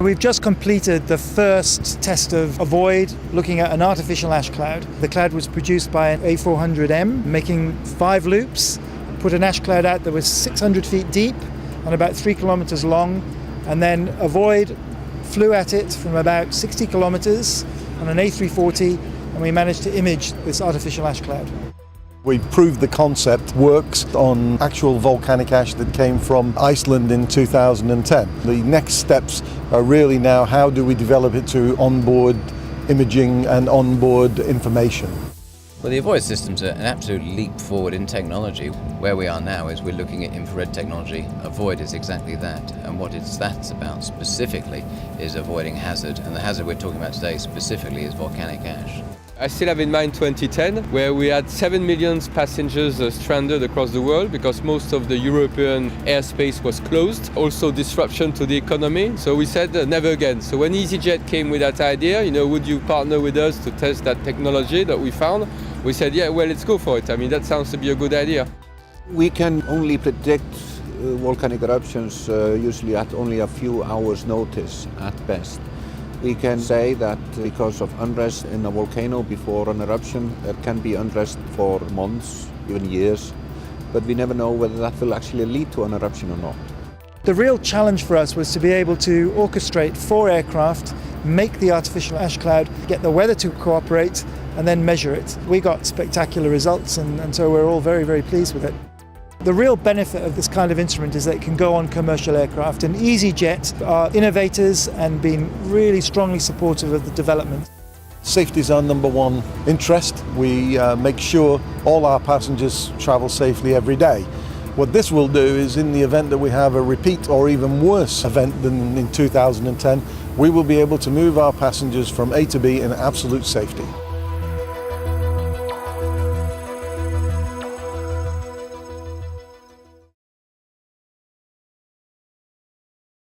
We've just completed the first test of Avoid, looking at an artificial ash cloud. The cloud was produced by an A400M, making 5 loops, put an ash cloud out that was 600 feet deep and about 3 kilometers long, and then Avoid flew at it from about 60 kilometers on an A340, and we managed to image this artificial ash cloud. We proved the concept works on actual volcanic ash that came from Iceland in 2010. The next steps are really now how do we develop it to onboard imaging and onboard information. Well, the Avoid system's an absolute leap forward in technology. Where we are now is we're looking at infrared technology. Avoid is exactly that, and what that's about specifically is avoiding hazard, and the hazard we're talking about today specifically is volcanic ash. I still have in mind 2010, where we had 7 million passengers stranded across the world because most of the European airspace was closed. Also disruption to the economy. So we said never again. So when easyJet came with that idea, would you partner with us to test that technology that we found? We said, yeah, well, let's go for it. I mean, that sounds to be a good idea. We can only predict volcanic eruptions usually at only a few hours' notice at best. We can say that because of unrest in a volcano before an eruption, there can be unrest for months, even years, but we never know whether that will actually lead to an eruption or not. The real challenge for us was to be able to orchestrate 4 aircraft, make the artificial ash cloud, get the weather to cooperate, and then measure it. We got spectacular results, and so we're all very, very pleased with it. The real benefit of this kind of instrument is that it can go on commercial aircraft, and easyJet are innovators and been really strongly supportive of the development. Safety is our number one interest. We make sure all our passengers travel safely every day. What this will do is, in the event that we have a repeat or even worse event than in 2010, we will be able to move our passengers from A to B in absolute safety.